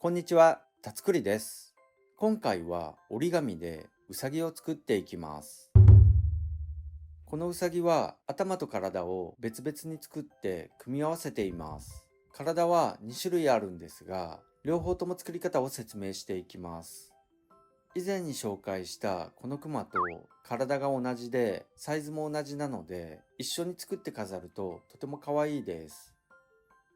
こんにちは、たつくりです。今回は折り紙でうさぎを作っていきます。このうさぎは頭と体を別々に作って組み合わせています。体は2種類あるんですが、両方とも作り方を説明していきます。以前に紹介したこのクマと体が同じでサイズも同じなので、一緒に作って飾るととても可愛いです。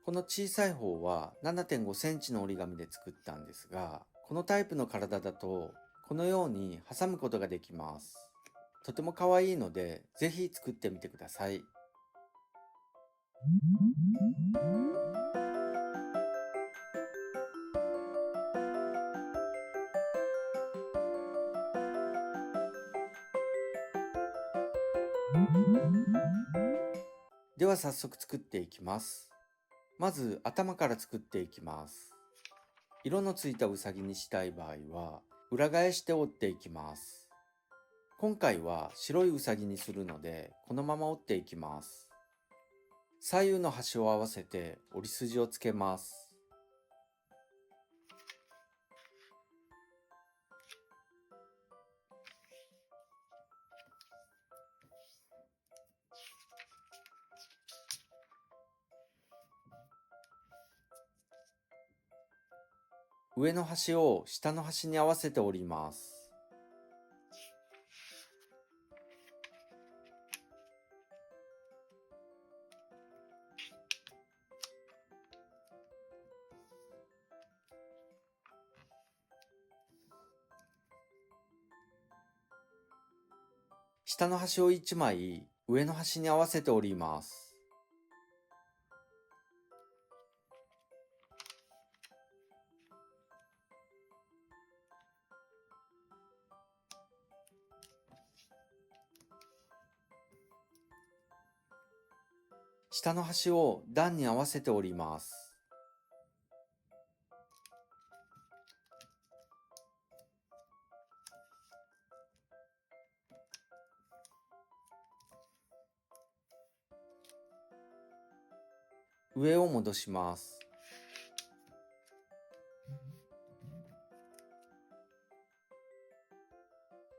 この小さい方は7.5センチの折り紙で作ったんですが、このタイプの体だとこのように挟むことができます。とても可愛いので、ぜひ作ってみてください。では早速作っていきます。まず頭から作っていきます。色のついたうさぎにしたい場合は、裏返して折っていきます。今回は白いうさぎにするので、このまま折っていきます。左右の端を合わせて折り筋をつけます。上の端を下の端に合わせて折ります。下の端を1枚上の端に合わせて折ります。下の端を段に合わせて折ります。上を戻します。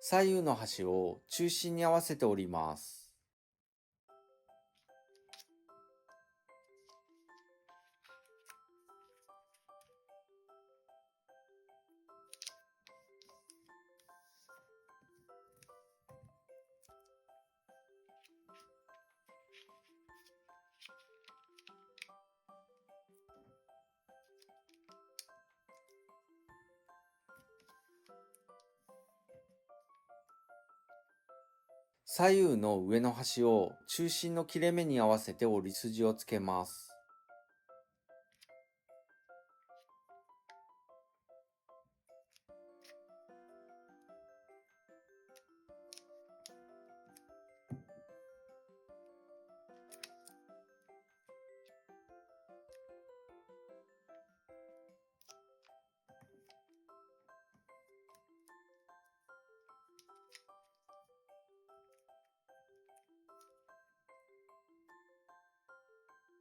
左右の端を中心に合わせて折ります。左右の上の端を中心の切れ目に合わせて折り筋をつけます。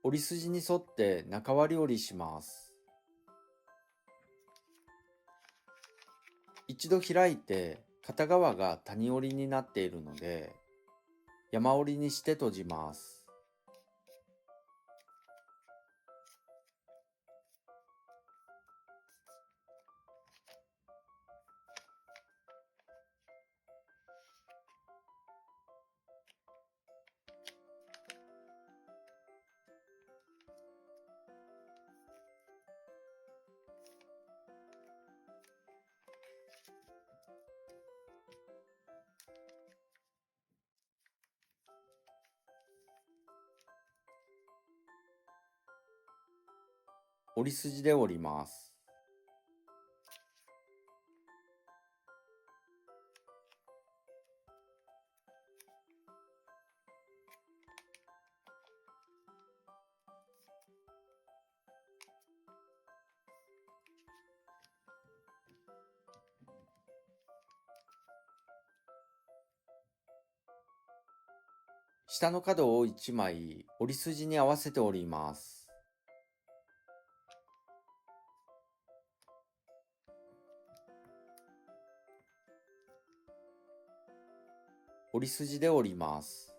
折り筋に沿って中割り折りします。一度開いて片側が谷折りになっているので、山折りにして閉じます。折り筋で折ります。下の角を1枚折り筋に合わせて折ります。折り筋で折ります。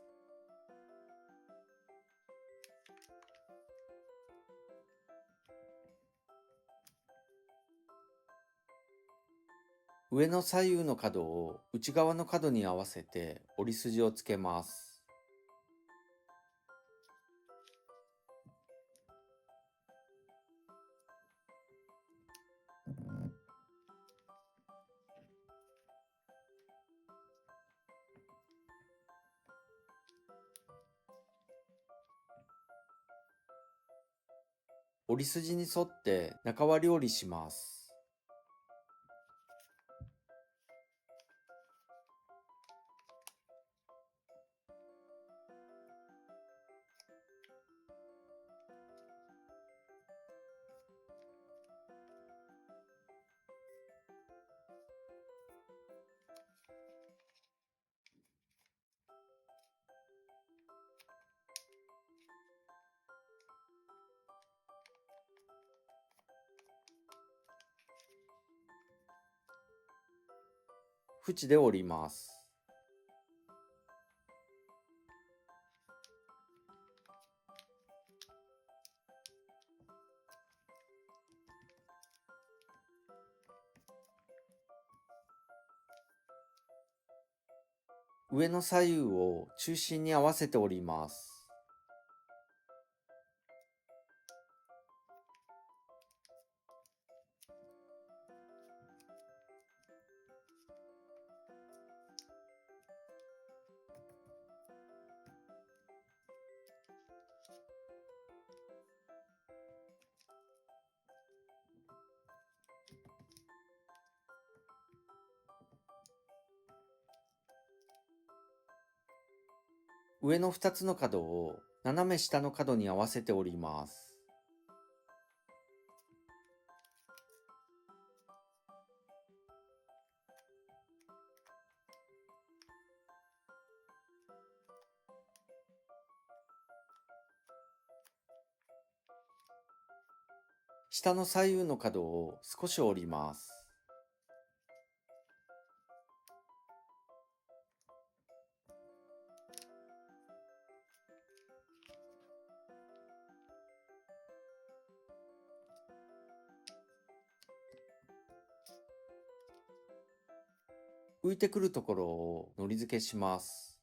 上の左右の角を内側の角に合わせて折り筋をつけます。折り筋に沿って中割り折りします。縁で折ります。上の左右を中心に合わせて折ります。上の2つの角を斜め下の角に合わせて折ります。下の左右の角を少し折ります。浮いてくるところをのり付けします。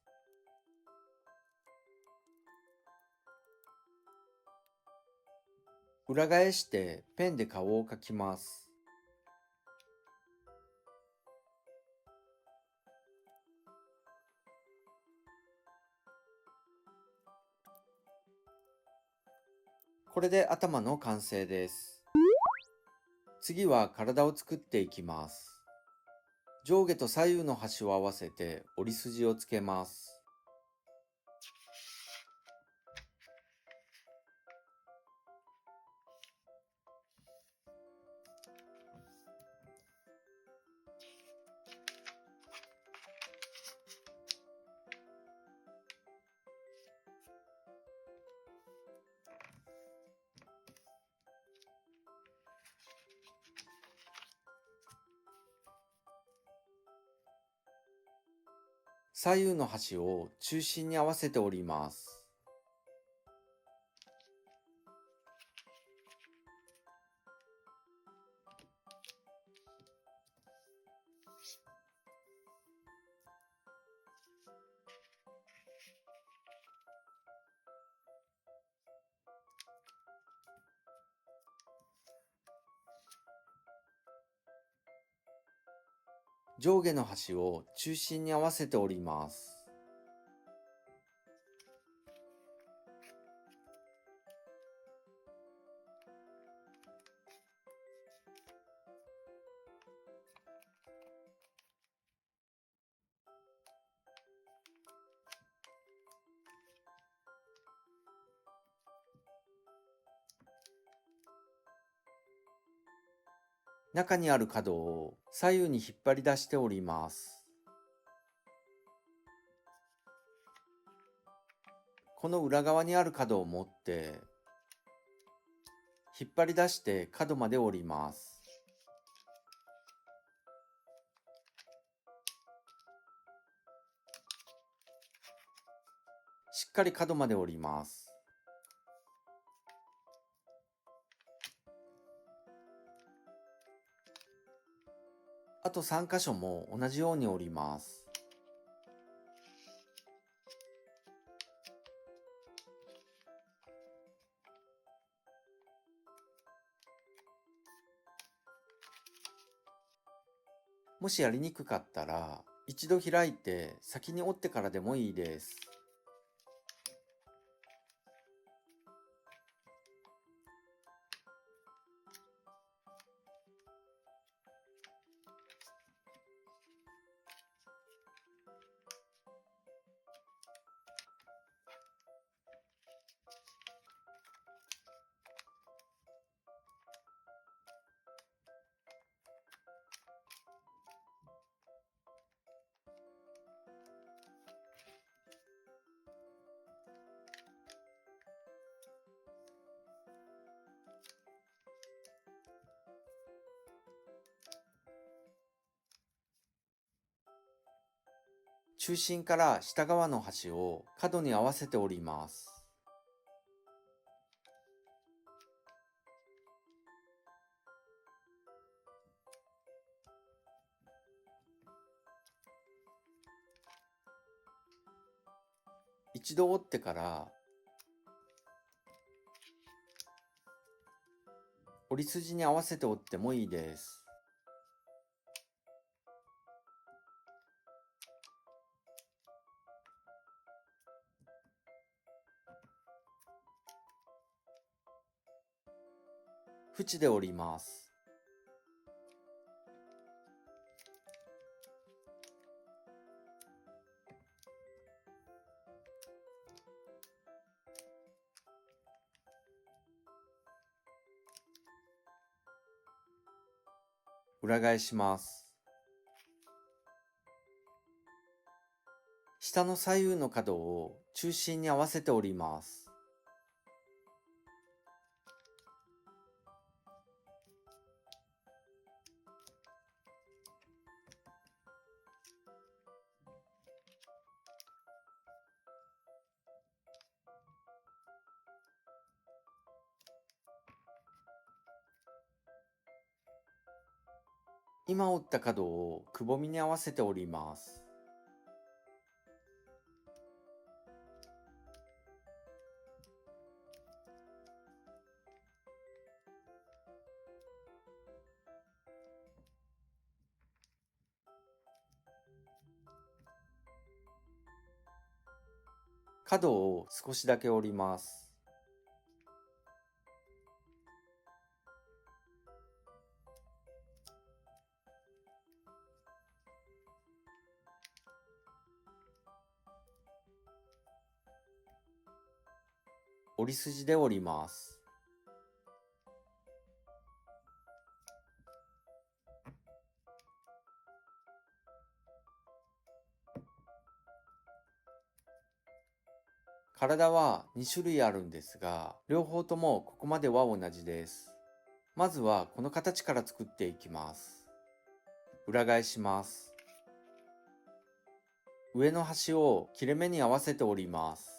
裏返してペンで顔を描きます。これで頭の完成です。次は体を作っていきます。上下と左右の端を合わせて折り筋をつけます。左右の端を中心に合わせて折ります。上下の端を中心に合わせて折ります。中にある角を左右に引っ張り出して折ります。この裏側にある角を持って引っ張り出して角まで折ります。しっかり角まで折ります。あと3箇所も同じように折ります。もしやりにくかったら、一度開いて先に折ってからでもいいです。中心から下側の端を角に合わせて折ります。一度折ってから折り筋に合わせて折ってもいいです。縁で折ります。裏返します。下の左右の角を中心に合わせて折ります。今折った角をくぼみに合わせて折ります。角を少しだけ折ります。折り筋で折ります。体は2種類あるんですが、両方ともここまでは同じです。まずはこの形から作っていきます。裏返します。上の端を切れ目に合わせて折ります。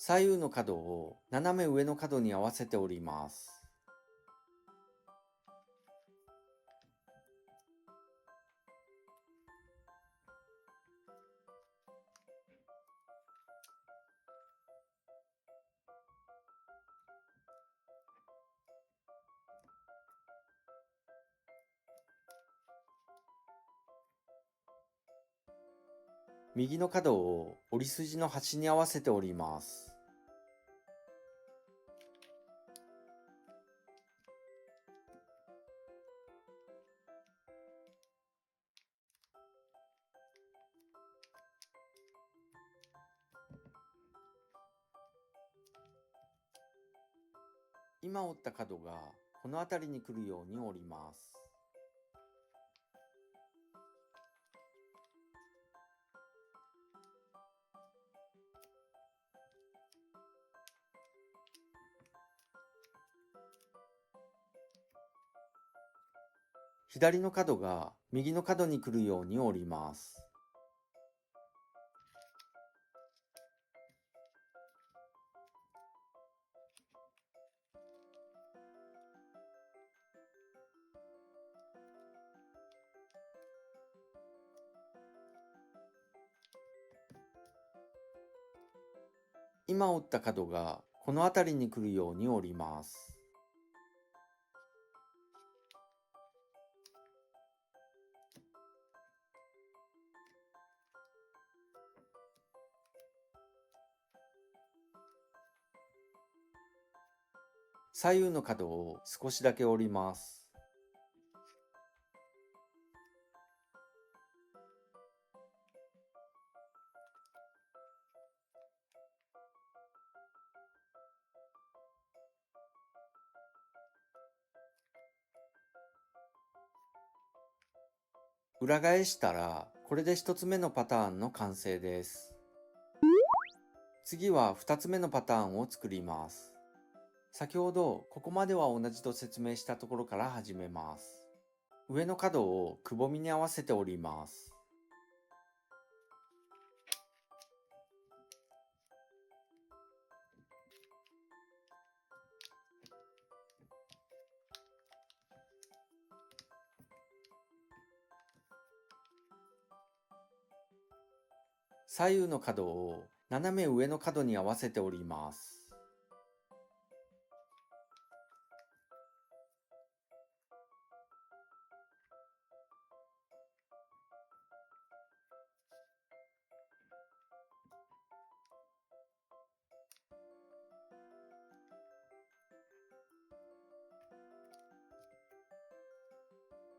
左右の角を斜め上の角に合わせて折ります。右の角を折り筋の端に合わせて折ります。今折った角がこの辺りに来るように折ります。左の角が右の角に来るように折ります。今折った角がこの辺りに来るように折ります。左右の角を少しだけ折ります。裏返したら、これで一つ目のパターンの完成です。次は二つ目のパターンを作ります。先ほどここまでは同じと説明したところから始めます。上の角をくぼみに合わせて折ります。左右の角を斜め上の角に合わせて折ります。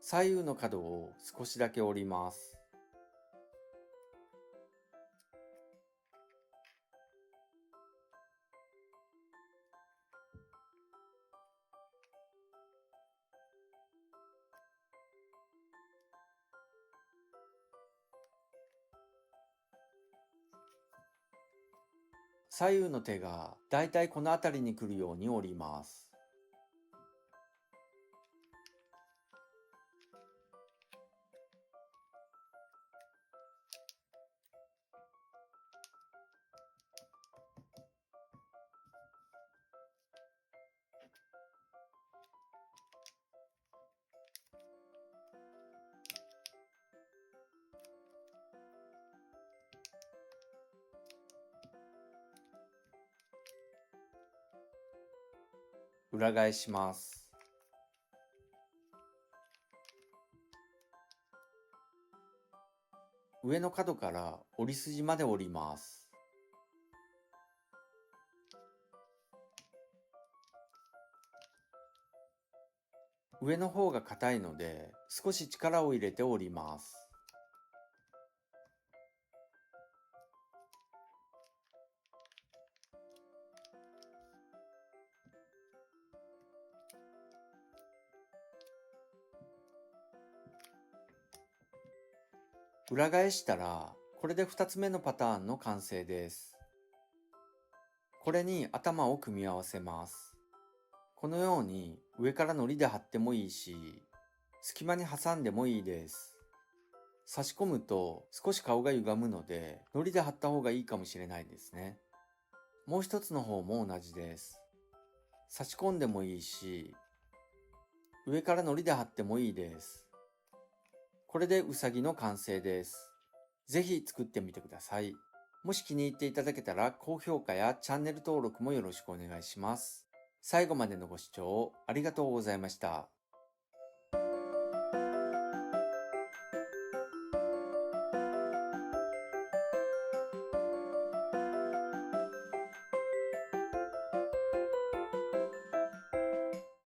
左右の角を少しだけ折ります。左右の手がだいたいこの辺りに来るように折ります。裏返します。上の角から折り筋まで折ります。上の方が硬いので少し力を入れて折ります。裏返したら、これで2つ目のパターンの完成です。これに頭を組み合わせます。このように上から糊で貼ってもいいし、隙間に挟んでもいいです。差し込むと少し顔が歪むので、糊で貼った方がいいかもしれないですね。もう一つの方も同じです。差し込んでもいいし、上から糊で貼ってもいいです。これでうさぎの完成です。ぜひ作ってみてください。もし気に入っていただけたら高評価やチャンネル登録もよろしくお願いします。最後までのご視聴ありがとうございました。